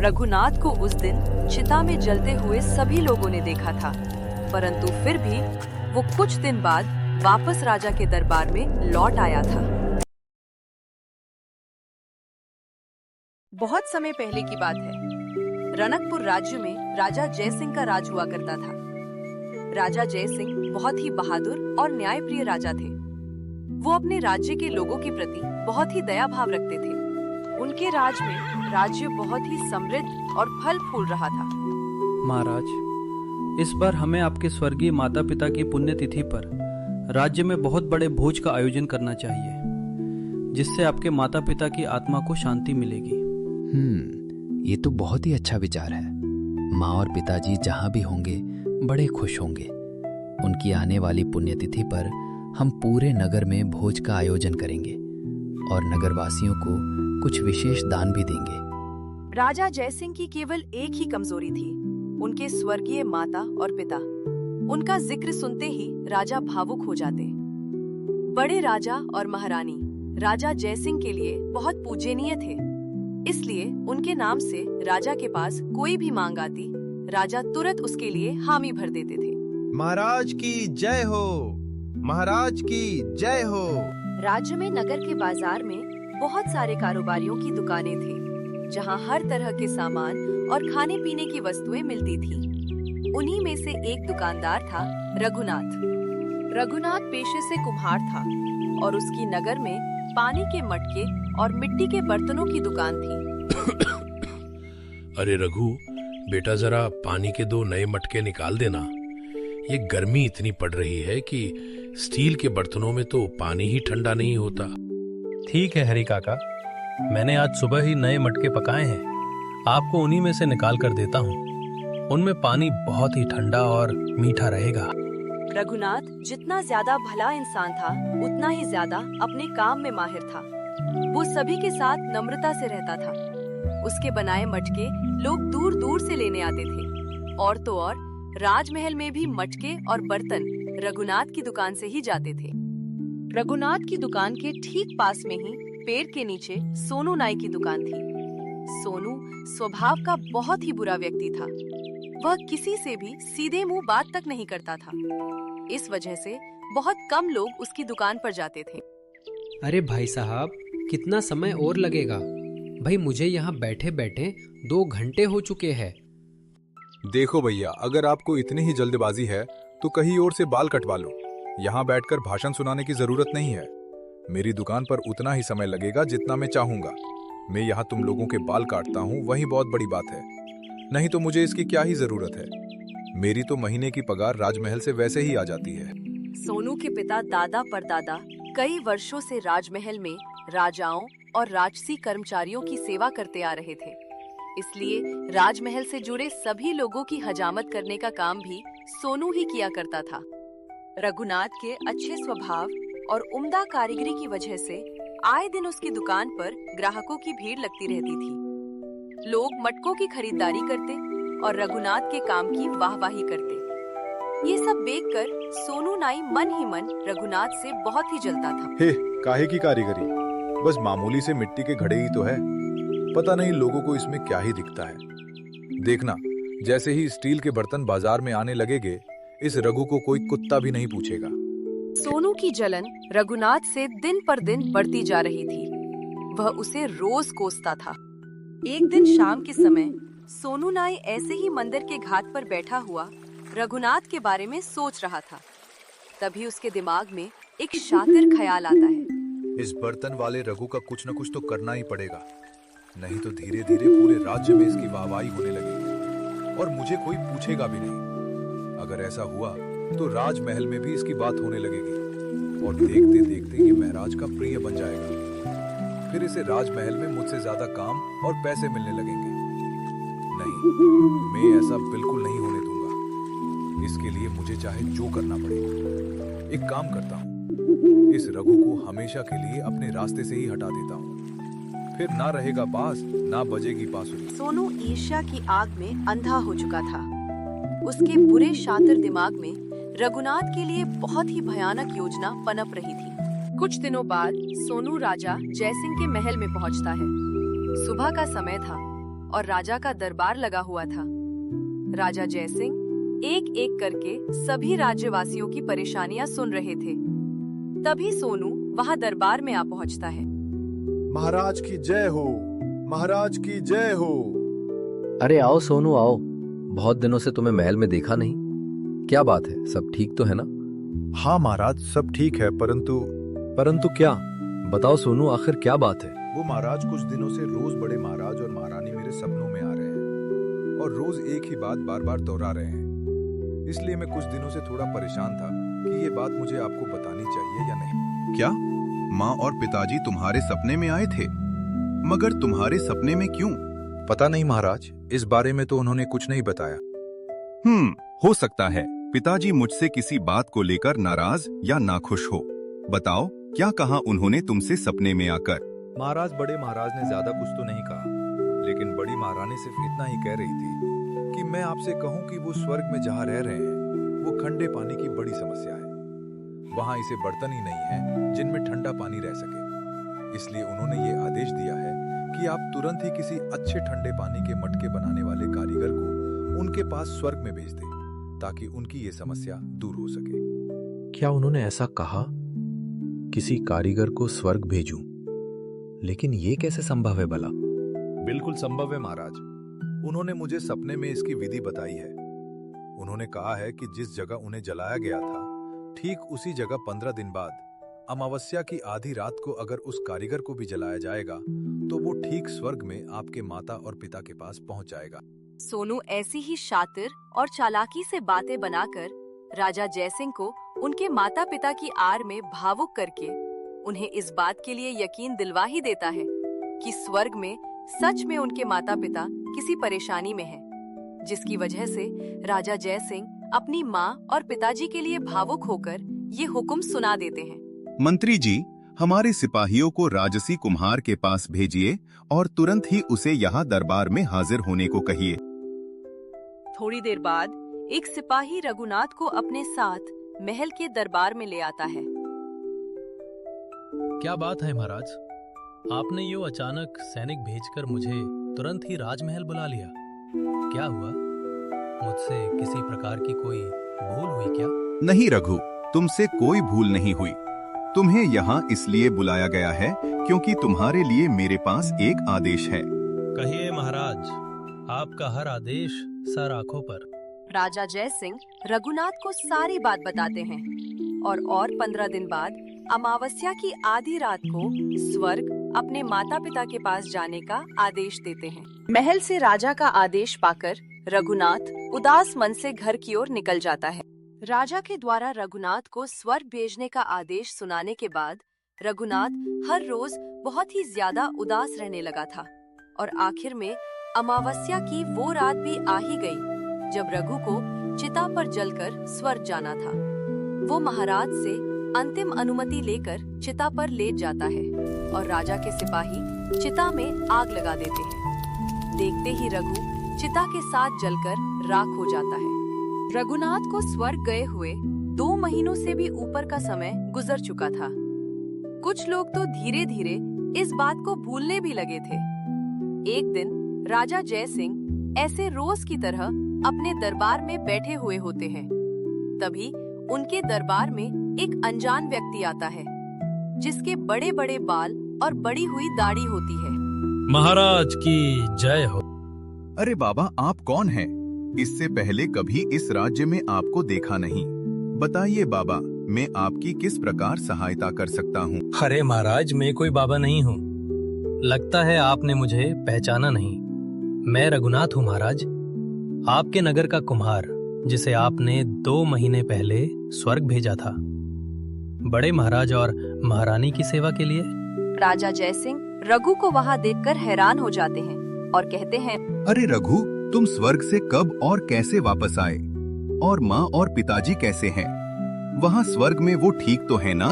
रघुनाथ को उस दिन चिता में जलते हुए सभी लोगों ने देखा था, परंतु फिर भी वो कुछ दिन बाद वापस राजा के दरबार में लौट आया था। बहुत समय पहले की बात है। रनकपुर राज्य में राजा जयसिंह का राज हुआ करता था। राजा जयसिंह बहुत ही बहादुर और न्यायप्रिय राजा थे। वो अपने राज्य के लोगों के प्रति बहुत ही दया भाव रखते थे। उनके राज में राज्य बहुत ही समृद्ध और फल फूल रहा था। महाराज, इस बार हमें आपके स्वर्गीय माता पिता की पुण्यतिथि पर राज्य में बहुत बड़े भोज का आयोजन करना चाहिए, जिससे आपके माता पिता की आत्मा को शांति मिलेगी। ये तो बहुत ही अच्छा विचार है। माँ और पिताजी जहाँ भी होंगे बड़े खुश होंगे। उनकी आने वाली पुण्यतिथि पर हम पूरे नगर में भोज का आयोजन करेंगे और नगरवासियों को कुछ विशेष दान भी देंगे। राजा जयसिंह की केवल एक ही कमजोरी थी, उनके स्वर्गीय माता और पिता। उनका जिक्र सुनते ही राजा भावुक हो जाते। बड़े राजा और महारानी राजा जयसिंह के लिए बहुत पूजनीय थे, इसलिए उनके नाम से राजा के पास कोई भी मांग आती, राजा तुरंत उसके लिए हामी भर देते थे। महाराज की जय हो, महाराज की जय हो। राज्य में नगर के बाजार में बहुत सारे कारोबारियों की दुकानें थी, जहां हर तरह के सामान और खाने पीने की वस्तुएं मिलती थीं। उन्हीं में से एक दुकानदार था रघुनाथ। रघुनाथ पेशे से कुम्हार था और उसकी नगर में पानी के मटके और मिट्टी के बर्तनों की दुकान थी। अरे रघु, बेटा जरा पानी के 2 नए मटके निकाल देना। ये गर्मी इतनी पड़ रही है कि स्टील के बर्तनों में तो पानी ही ठंडा नहीं होता। ठीक है हरी काका, मैंने आज सुबह ही नए मटके पकाए हैं, आपको उन्हीं में से निकाल कर देता हूँ। उनमें पानी बहुत ही ठंडा और मीठा रहेगा। रघुनाथ जितना ज्यादा भला इंसान था, उतना ही ज्यादा अपने काम में माहिर था। वो सभी के साथ नम्रता से रहता था। उसके बनाए मटके लोग दूर दूर से लेने आते थे। और तो और राजमहल में भी मटके और बर्तन रघुनाथ की दुकान से ही जाते थे। रघुनाथ की दुकान के ठीक पास में ही पेड़ के नीचे सोनू नाई की दुकान थी। सोनू स्वभाव का बहुत ही बुरा व्यक्ति था। वह किसी से भी सीधे मुंह बात तक नहीं करता था। इस वजह से बहुत कम लोग उसकी दुकान पर जाते थे। अरे भाई साहब, कितना समय और लगेगा? भाई मुझे यहाँ बैठे बैठे 2 घंटे हो चुके हैं। देखो भैया, अगर आपको इतनी ही जल्दबाजी है तो कहीं और से बाल कटवा लो। यहाँ बैठकर भाषण सुनाने की जरूरत नहीं है। मेरी दुकान पर उतना ही समय लगेगा जितना मैं चाहूंगा। मैं यहाँ तुम लोगों के बाल काटता हूँ, वही बहुत बड़ी बात है। नहीं तो मुझे इसकी क्या ही जरूरत है। मेरी तो महीने की पगार राजमहल से वैसे ही आ जाती है। सोनू के पिता दादा परदादा कई वर्षों से राजमहल में राजाओं और राजसी कर्मचारियों की सेवा करते आ रहे थे, इसलिए राजमहल से जुड़े सभी लोगों की हजामत करने का काम भी सोनू ही किया करता था। रघुनाथ के अच्छे स्वभाव और उम्दा कारीगरी की वजह से आए दिन उसकी दुकान पर ग्राहकों की भीड़ लगती रहती थी। लोग मटकों की खरीदारी करते और रघुनाथ के काम की वाहवाही करते। ये सब देखकर सोनू नाई मन ही मन रघुनाथ से बहुत ही जलता था। हे, काहे की कारीगरी? बस मामूली से मिट्टी के घड़े ही तो है। पता नहीं लोगों को इसमें क्या ही दिखता है। देखना, जैसे ही स्टील के बर्तन बाजार में आने लगेंगे, इस रघु को कोई कुत्ता भी नहीं पूछेगा। सोनू की जलन रघुनाथ से दिन पर दिन बढ़ती जा रही थी। वह उसे रोज कोसता था। एक दिन शाम के समय सोनू नाई ऐसे ही मंदिर के घाट पर बैठा हुआ रघुनाथ के बारे में सोच रहा था। तभी उसके दिमाग में एक शातिर ख्याल आता है। इस बर्तन वाले रघु का कुछ न कुछ तो करना ही पड़ेगा, नहीं तो धीरे धीरे पूरे राज्य में इसकी वाहवाही होने लगेगी और मुझे कोई पूछेगा भी नहीं। अगर ऐसा हुआ तो राजमहल में भी इसकी बात होने लगेगी और देखते देखते ये महराज का प्रिय बन जाएगा। फिर इसे राजमहल में मुझसे ज्यादा काम और पैसे मिलने लगेंगे। नहीं, मैं ऐसा बिल्कुल नहीं होने दूंगा। इसके लिए मुझे चाहे जो करना पड़े। एक काम करता हूँ, इस रघु को हमेशा के लिए अपने रास्ते से ही हटा देता हूँ। फिर ना रहेगा बांस, ना बजेगी बांसुरी। सोनू ईर्ष्या की आग में अंधा हो चुका था। उसके बुरे शातिर दिमाग में रघुनाथ के लिए बहुत ही भयानक योजना पनप रही थी। कुछ दिनों बाद सोनू राजा जयसिंह के महल में पहुंचता है। सुबह का समय था। और राजा का दरबार लगा हुआ था। राजा जयसिंह एक एक करके सभी राज्यवासियों की परेशानियां सुन रहे थे। तभी सोनू वहां दरबार में आ पहुंचता है। महाराज की जय हो, महाराज की जय हो। अरे आओ सोनू आओ, बहुत दिनों से तुम्हें महल में देखा नहीं। क्या बात है, सब ठीक तो है ना? हाँ महाराज, सब ठीक है, परंतु क्या? बताओ सोनू, आखिर क्या बात है? वो महाराज, कुछ दिनों से रोज बड़े महाराज और महारानी मेरे सपनों में आ रहे हैं और रोज एक ही बात बार बार दोहरा रहे हैं। इसलिए मैं कुछ दिनों से थोड़ा परेशान था कि ये बात मुझे आपको बतानी चाहिए या नहीं। क्या माँ और पिताजी तुम्हारे सपने में आए थे? मगर तुम्हारे सपने में क्यों? पता नहीं महाराज, इस बारे में तो उन्होंने कुछ नहीं बताया। हो सकता है पिताजी मुझसे किसी बात को लेकर नाराज या नाखुश हो। बताओ, क्या कहा उन्होंने तुमसे सपने में आकर? महाराज, बड़े महाराज ने ज्यादा कुछ तो नहीं कहा, लेकिन बड़ी महारानी सिर्फ इतना ही कह रही थी कि मैं आपसे कहूं कि वो स्वर्ग में जहां रह रहे हैं वो ठंडे पानी की बड़ी समस्या है। वहां ऐसे बर्तन ही नहीं है जिनमें ठंडा पानी रह सके। इसलिए उन्होंने ये आदेश दिया है कि आप तुरंत ही किसी अच्छे ठंडे पानी के मटके बनाने वाले कारीगर को उनके पास स्वर्ग में भेज दें, ताकि उनकी ये समस्या दूर हो सके। क्या उन्होंने ऐसा कहा? किसी कारीगर को स्वर्ग भेजूं? लेकिन ये कैसे संभव है भला? बिल्कुल संभव है महाराज। उन्होंने मुझे सपने में इसकी विधि बताई है। उन्होंने कहा है कि जिस जगह उन्हें जलाया गया था, ठीक उसी जगह 15 दिन बाद अमावस्या की आधी रात को अगर उस कारीगर को भी जलाया जाएगा तो वो ठीक स्वर्ग में आपके माता और पिता के पास पहुंच जाएगा। सोनू ऐसी ही शातिर और चालाकी से बातें बनाकर राजा जयसिंह को उनके माता पिता की आड़ में भावुक करके उन्हें इस बात के लिए यकीन दिलवा ही देता है कि स्वर्ग में सच में उनके माता पिता किसी परेशानी में हैं, जिसकी वजह से राजा जयसिंह अपनी माँ और पिताजी के लिए भावुक होकर ये हुक्म सुना देते हैं। मंत्री जी, हमारे सिपाहियों को राजसी कुम्हार के पास भेजिए और तुरंत ही उसे यहाँ दरबार में हाजिर होने को कहिए। थोड़ी देर बाद एक सिपाही रघुनाथ को अपने साथ महल के दरबार में ले आता है। क्या बात है महाराज, आपने यो अचानक सैनिक भेजकर मुझे तुरंत ही राजमहल बुला लिया। क्या हुआ? मुझसे किसी प्रकार की कोई भूल हुई क्या? नहीं रघु, तुमसे कोई भूल नहीं हुई। तुम्हें यहाँ इसलिए बुलाया गया है क्योंकि तुम्हारे लिए मेरे पास एक आदेश है। कहिए महाराज, आपका हर आदेश सर आंखों पर। राजा जयसिंह रघुनाथ को सारी बात बताते हैं और 15 दिन बाद अमावस्या की आधी रात को स्वर्ग अपने माता पिता के पास जाने का आदेश देते हैं। महल से राजा का आदेश पाकर रघुनाथ उदास मन से घर की ओर निकल जाता है। राजा के द्वारा रघुनाथ को स्वर्ग भेजने का आदेश सुनाने के बाद रघुनाथ हर रोज बहुत ही ज्यादा उदास रहने लगा था और आखिर में अमावस्या की वो रात भी आ ही गई जब रघु को चिता पर जलकर स्वर्ग जाना था। वो महाराज से अंतिम अनुमति लेकर चिता पर लेट जाता है और राजा के सिपाही चिता में आग लगा देते हैं। देखते ही रघु चिता के साथ जलकर राख हो जाता है। रघुनाथ को स्वर्ग गए हुए 2 महीनों से भी ऊपर का समय गुजर चुका था। कुछ लोग तो धीरे धीरे इस बात को भूलने भी लगे थे। एक दिन राजा जयसिंह ऐसे रोज की तरह अपने दरबार में बैठे हुए होते हैं। तभी उनके दरबार में एक अनजान व्यक्ति आता है जिसके बड़े बड़े बाल और बड़ी हुई दाढ़ी होती है। महाराज की जय हो। अरे बाबा, आप कौन हैं? इससे पहले कभी इस राज्य में आपको देखा नहीं। बताइए बाबा, मैं आपकी किस प्रकार सहायता कर सकता हूँ? अरे महाराज, मैं कोई बाबा नहीं हूँ। लगता है आपने मुझे पहचाना नहीं। मैं रघुनाथ हूँ महाराज, आपके नगर का कुम्हार, जिसे आपने 2 महीने पहले स्वर्ग भेजा था बड़े महाराज और महारानी की सेवा के लिए। राजा जयसिंह रघु को वहाँ देखकर हैरान हो जाते हैं और कहते हैं, अरे रघु, तुम स्वर्ग से कब और कैसे वापस आए? और माँ और पिताजी कैसे हैं? वहाँ स्वर्ग में वो ठीक तो है ना?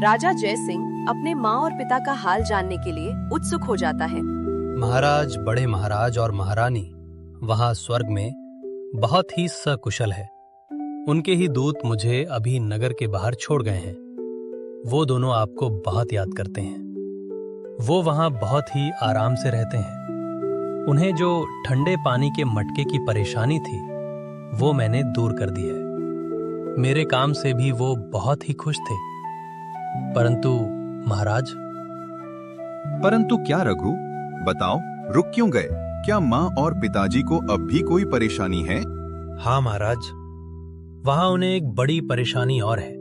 राजा जयसिंह अपने माँ और पिता का हाल जानने के लिए उत्सुक हो जाता है। महाराज, बड़े महाराज और महारानी वहाँ स्वर्ग में बहुत ही सकुशल है। उनके ही दूत मुझे अभी नगर के बाहर छोड़ गए हैं। वो दोनों आपको बहुत याद करते हैं। वो वहाँ बहुत ही आराम से रहते हैं। उन्हें जो ठंडे पानी के मटके की परेशानी थी वो मैंने दूर कर दी है। मेरे काम से भी वो बहुत ही खुश थे। परंतु महाराज। परंतु क्या रघु? बताओ, रुक क्यों गए? क्या माँ और पिताजी को अब भी कोई परेशानी है? हाँ महाराज, वहां उन्हें एक बड़ी परेशानी और है।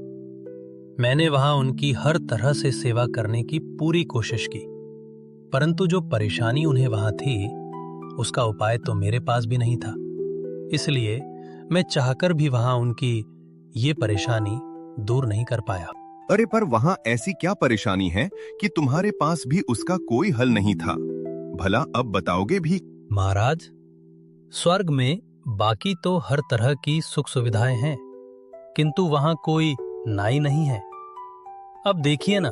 मैंने वहां उनकी हर तरह से सेवा करने की पूरी कोशिश की, परंतु जो परेशानी उन्हें वहां थी उसका उपाय तो मेरे पास भी नहीं था। इसलिए मैं चाहकर भी वहां उनकी ये परेशानी दूर नहीं कर पाया। अरे पर वहां ऐसी क्या परेशानी है कि तुम्हारे पास भी उसका कोई हल नहीं था? भला अब बताओगे भी? महाराज, स्वर्ग में बाकी तो हर तरह की सुख सुविधाएं हैं, किंतु वहां कोई नाई नहीं है। अब देखिए ना,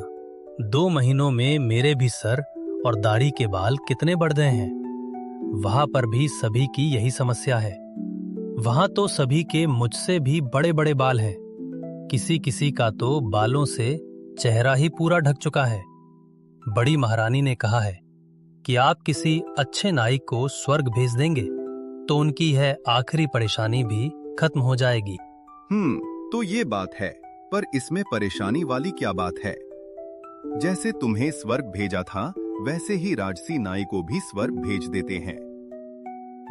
2 महीनों में मेरे भी सर और दाढ़ी के बाल कितने बढ़ गए हैं। वहां पर भी सभी की यही समस्या है। वहां तो सभी के मुझसे भी बड़े बड़े बाल हैं। किसी किसी का तो बालों से चेहरा ही पूरा ढक चुका है। बड़ी महारानी ने कहा है कि आप किसी अच्छे नाई को स्वर्ग भेज देंगे तो उनकी यह आखिरी परेशानी भी खत्म हो जाएगी। तो ये बात है, पर इसमें परेशानी वाली क्या बात है? जैसे तुम्हें स्वर्ग भेजा था वैसे ही राजसी नाई को भी स्वर्ग भेज देते हैं।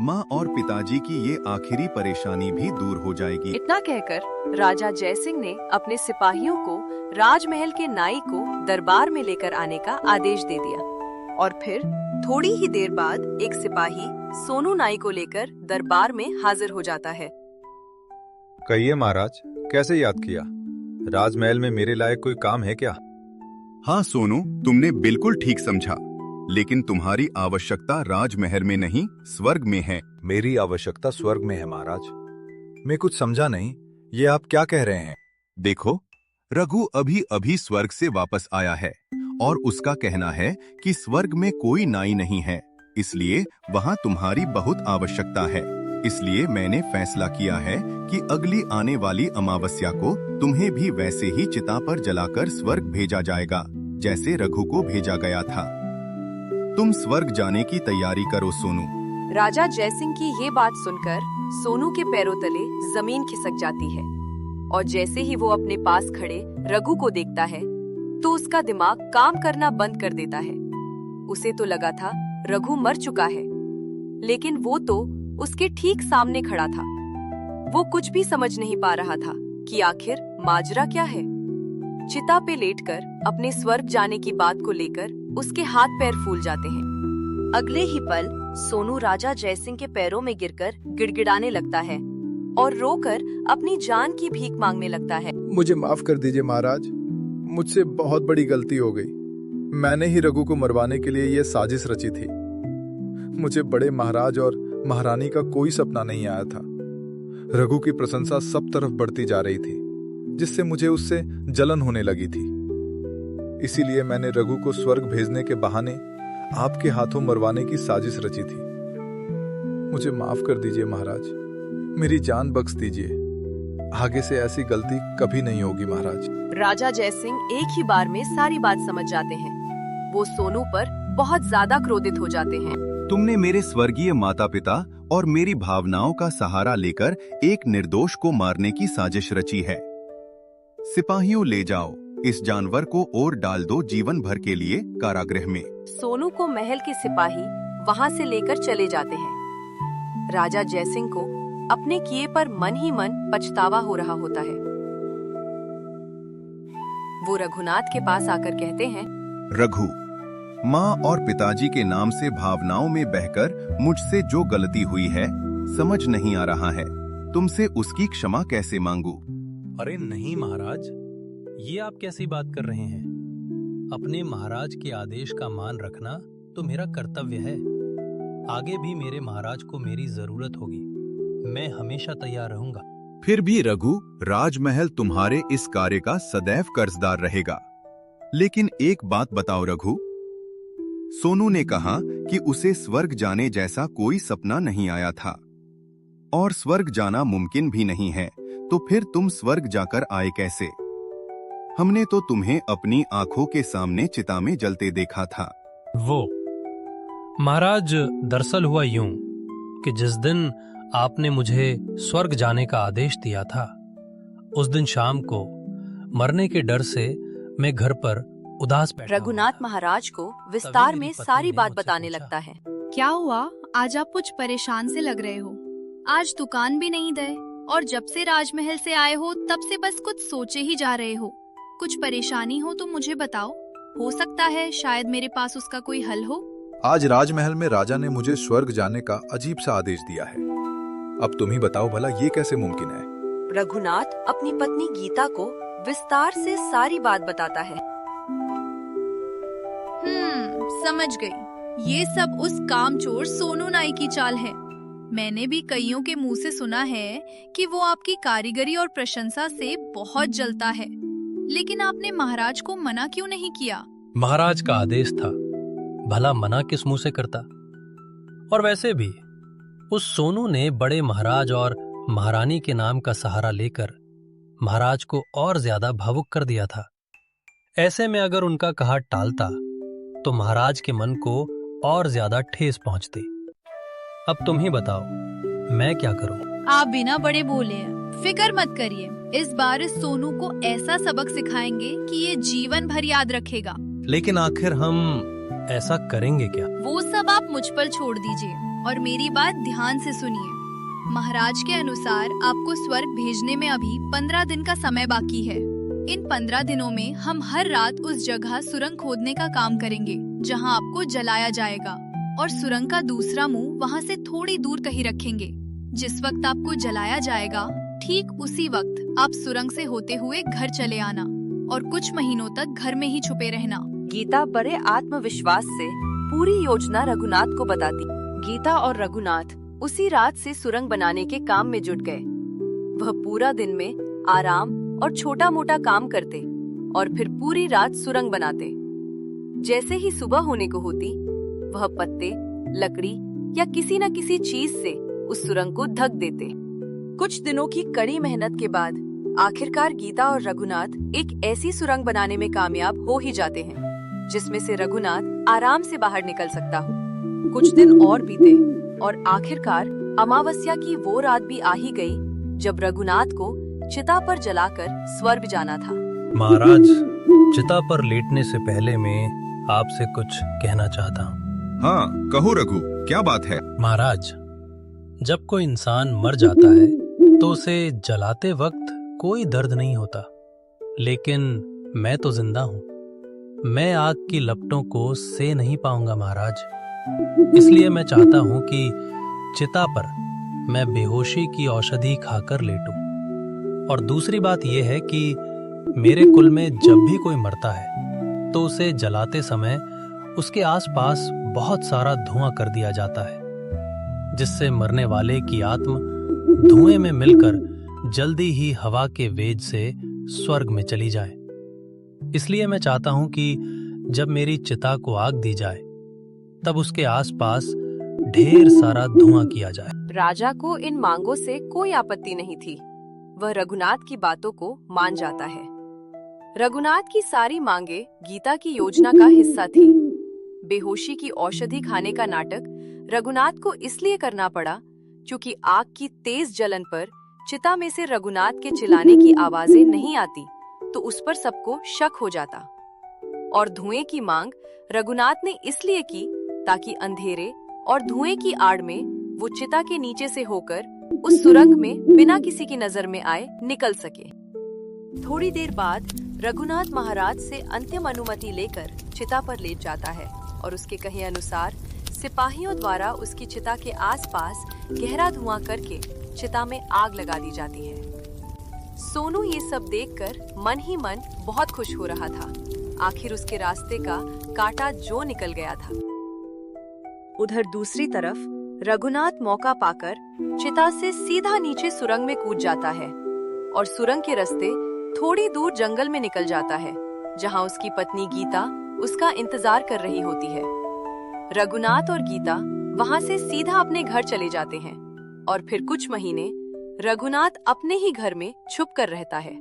माँ और पिताजी की ये आखिरी परेशानी भी दूर हो जाएगी। इतना कहकर राजा जयसिंह ने अपने सिपाहियों को राजमहल के नाई को दरबार में लेकर आने का आदेश दे दिया और फिर थोड़ी ही देर बाद एक सिपाही सोनू नाई को लेकर दरबार में हाजिर हो जाता है। कहिए महाराज, कैसे याद किया? राजमहल में मेरे लायक कोई काम है क्या? हाँ सोनू, तुमने बिल्कुल ठीक समझा, लेकिन तुम्हारी आवश्यकता राजमहल में नहीं स्वर्ग में है। मेरी आवश्यकता स्वर्ग में है महाराज। मैं कुछ समझा नहीं, ये आप क्या कह रहे हैं? देखो, रघु अभी अभी स्वर्ग से वापस आया है और उसका कहना है कि स्वर्ग में कोई नाई नहीं है, इसलिए वहां तुम्हारी बहुत आवश्यकता है। इसलिए मैंने फैसला किया है कि अगली आने वाली अमावस्या को तुम्हें भी वैसे ही चिता पर जलाकर स्वर्ग भेजा जाएगा जैसे रघु को भेजा गया था। तुम स्वर्ग जाने की तैयारी करो सोनू। राजा जयसिंह की ये बात सुनकर सोनू के पैरों तले जमीन खिसक जाती है और जैसे ही वो अपने पास खड़े रघु को देखता है तो उसका दिमाग काम करना बंद कर देता है। उसे तो लगा था रघु मर चुका है, लेकिन वो तो उसके ठीक सामने खड़ा था। वो कुछ भी समझ नहीं पा रहा था कि आखिर माजरा क्या है। चिता पे लेटकर अपने स्वर्ग जाने की बात को लेकर उसके हाथ पैर फूल जाते हैं। अगले ही पल सोनू राजा जयसिंह के पैरों में गिरकर गिड़गिड़ाने लगता है और रोकर अपनी जान की भीख मांगने लगता है। मुझे माफ कर दीजिए महाराज, मुझसे बहुत बड़ी गलती हो गई। मैंने ही रघु को मरवाने के लिए ये साजिश रची थी। मुझे बड़े महाराज और महारानी का कोई सपना नहीं आया था। रघु की प्रशंसा सब तरफ बढ़ती जा रही थी, जिससे मुझे उससे जलन होने लगी थी। इसीलिए मैंने रघु को स्वर्ग भेजने के बहाने आपके हाथों मरवाने की साजिश रची थी। मुझे माफ कर दीजिए महाराज, मेरी जान बख्श दीजिए। आगे से ऐसी गलती कभी नहीं होगी महाराज। राजा जयसिंह एक ही बार में सारी बात समझ जाते हैं। वो सोनू पर बहुत ज्यादा क्रोधित हो जाते हैं। तुमने मेरे स्वर्गीय माता पिता और मेरी भावनाओं का सहारा लेकर एक निर्दोष को मारने की साजिश रची है। सिपाहियों, ले जाओ, इस जानवर को और डाल दो जीवन भर के लिए कारागृह में। सोनू को महल के सिपाही वहां से लेकर चले जाते हैं। राजा जयसिंह को अपने किए पर मन ही मन पछतावा हो रहा होता है। वो रघुनाथ के पास आकर कहते हैं, रघु, माँ और पिताजी के नाम से भावनाओं में बहकर मुझसे जो गलती हुई है समझ नहीं आ रहा है। तुमसे उसकी क्षमा कैसे मांगू? अरे नहीं महाराज, ये आप कैसी बात कर रहे हैं? अपने महाराज के आदेश का मान रखना तो मेरा कर्तव्य है। आगे भी मेरे महाराज को मेरी जरूरत होगी, मैं हमेशा तैयार रहूंगा। फिर भी रघु, राजमहल तुम्हारे इस कार्य का सदैव कर्जदार रहेगा। लेकिन एक बात बताओ रघु, सोनू ने कहा कि उसे स्वर्ग जाने जैसा कोई सपना नहीं आया था और स्वर्ग जाना मुमकिन भी नहीं है, तो फिर तुम स्वर्ग जाकर आए कैसे? हमने तो तुम्हें अपनी आंखों के सामने चिता में जलते देखा था। महाराज, दरअसल हुआ यूं कि जिस दिन आपने मुझे स्वर्ग जाने का आदेश दिया था, उस दिन शाम को मरने के डर से मैं घर पर उदास बैठा रघुनाथ हुआ था। महाराज को विस्तार तभी में मेरी पत्नी सारी ने बात मुझसे बताने पूछा, लगता है। क्या हुआ? आज आप कुछ परेशान से लग रहे हो। आज दुकान भी नहीं गए और जब से राजमहल से आए हो तब से बस कुछ सोचे ही जा रहे हो। कुछ परेशानी हो तो मुझे बताओ, हो सकता है शायद मेरे पास उसका कोई हल हो। आज राजमहल में राजा ने मुझे स्वर्ग जाने का अजीब सा आदेश दिया है। अब तुम ही बताओ भला ये कैसे मुमकिन है। रघुनाथ अपनी पत्नी गीता को विस्तार से सारी बात बताता है। समझ गई। ये सब उस कामचोर सोनू नाई की चाल है। मैंने भी कईयों के मुंह से सुना है कि वो आपकी कारीगरी और प्रशंसा से बहुत जलता है, लेकिन आपने महाराज को मना क्यों नहीं किया? महाराज का आदेश था, भला मना किस मुंह से करता। और वैसे भी उस सोनू ने बड़े महाराज और महारानी के नाम का सहारा लेकर महाराज को और ज्यादा भावुक कर दिया था। ऐसे में अगर उनका कहा टालता तो महाराज के मन को और ज्यादा ठेस पहुंचती। अब तुम ही बताओ, मैं क्या करूं? आप बिना बड़े बोले हैं, फिक्र मत करिए। इस बार इस सोनू को ऐसा सबक सिखाएंगे कि ये जीवन भर याद रखेगा। लेकिन आखिर हम ऐसा करेंगे क्या? वो सब आप मुझ पर छोड़ दीजिए और मेरी बात ध्यान से सुनिए। महाराज के अनुसार आपको स्वर्ग भेजने में अभी 15 दिन का समय बाकी है। इन 15 दिनों में हम हर रात उस जगह सुरंग खोदने का काम करेंगे जहां आपको जलाया जाएगा, और सुरंग का दूसरा मुंह वहां से थोड़ी दूर कहीं रखेंगे। जिस वक्त आपको जलाया जाएगा, ठीक उसी वक्त आप सुरंग से होते हुए घर चले आना और कुछ महीनों तक घर में ही छुपे रहना। गीता बड़े आत्मविश्वास से पूरी योजना रघुनाथ को बताती। गीता और रघुनाथ उसी रात से सुरंग बनाने के काम में जुट गए। वह पूरा दिन में आराम और छोटा मोटा काम करते और फिर पूरी रात सुरंग बनाते। जैसे ही सुबह होने को होती, वह पत्ते, लकड़ी या किसी न किसी चीज से उस सुरंग को ढक देते। कुछ दिनों की कड़ी मेहनत के बाद आखिरकार गीता और रघुनाथ एक ऐसी सुरंग बनाने में कामयाब हो ही जाते हैं जिसमें से रघुनाथ आराम से बाहर निकल सकता हो। कुछ दिन और बीते और आखिरकार अमावस्या की वो रात भी आ ही गई जब रघुनाथ को चिता पर जलाकर स्वर्ग जाना था। महाराज, चिता पर लेटने से पहले मैं आपसे कुछ कहना चाहता हूँ। हाँ, कहो रघु, क्या बात है? महाराज, जब कोई इंसान मर जाता है तो उसे जलाते वक्त कोई दर्द नहीं होता, लेकिन मैं तो जिंदा हूँ। मैं आग की लपटों को सह नहीं पाऊंगा महाराज। इसलिए मैं चाहता हूँ कि चिता पर मैं बेहोशी की औषधि खाकर लेटूं। और दूसरी बात यह है कि मेरे कुल में जब भी कोई मरता है तो उसे जलाते समय उसके आसपास बहुत सारा धुआं कर दिया जाता है, जिससे मरने वाले की आत्मा धुएं में मिलकर जल्दी ही हवा के वेग से स्वर्ग में चली जाए। इसलिए मैं चाहता हूं कि जब मेरी चिता को आग दी जाए तब उसके आसपास ढेर सारा धुआं किया जाए। राजा को इन मांगों से कोई आपत्ति नहीं थी। वह रघुनाथ की बातों को मान जाता है। रघुनाथ की सारी मांगे गीता की योजना का हिस्सा थी। बेहोशी की औषधि खाने का नाटक रघुनाथ को इसलिए करना पड़ा क्योंकि आग की तेज जलन पर चिता में से रघुनाथ के चिल्लाने की आवाजें नहीं आती तो उस पर सबको शक हो जाता। और धुएं की मांग रघुनाथ ने इसलिए की ताकि अंधेरे और धुएं की आड़ में वो चिता के नीचे से होकर उस सुरंग में बिना किसी की नजर में आए निकल सके। थोड़ी देर बाद रघुनाथ महाराज से अंतिम अनुमति लेकर चिता पर लेट जाता है और उसके कहे अनुसार सिपाहियों द्वारा उसकी चिता के आसपास गहरा धुआं करके चिता में आग लगा दी जाती है। सोनू ये सब देखकर मन ही मन बहुत खुश हो रहा था। आखिर उसके रास्ते का कांटा जो निकल गया था। उधर दूसरी तरफ रघुनाथ मौका पाकर चिता से सीधा नीचे सुरंग में कूद जाता है और सुरंग के रास्ते थोड़ी दूर जंगल में निकल जाता है, जहां उसकी पत्नी गीता उसका इंतजार कर रही होती है। रघुनाथ और गीता वहां से सीधा अपने घर चले जाते हैं और फिर कुछ महीने रघुनाथ अपने ही घर में छुप कर रहता है।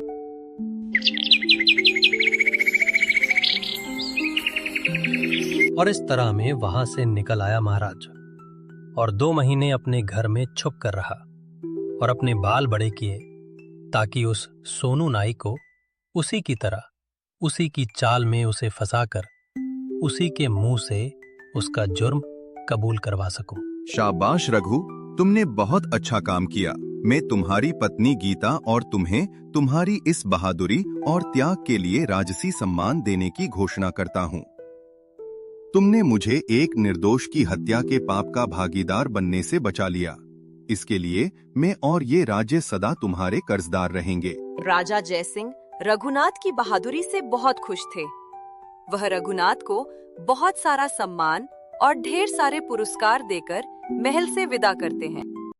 और इस तरह में वहां से निकल आया महाराज और 2 महीने अपने घर में छुप कर रहा और अपने बाल बड़े किए ताकि उस सोनू नाई को उसी की तरह, उसी की चाल में उसे फंसाकर उसी के मुंह से उसका जुर्म कबूल करवा सकूं। शाबाश रघु, तुमने बहुत अच्छा काम किया। मैं तुम्हारी पत्नी गीता और तुम्हें तुम्हारी इस बहादुरी और त्याग के लिए राजसी सम्मान देने की घोषणा करता हूँ। तुमने मुझे एक निर्दोष की हत्या के पाप का भागीदार बनने से बचा लिया। इसके लिए मैं और ये राज्य सदा तुम्हारे कर्जदार रहेंगे। राजा जयसिंह रघुनाथ की बहादुरी से बहुत खुश थे। वह रघुनाथ को बहुत सारा सम्मान और ढेर सारे पुरस्कार देकर महल से विदा करते हैं।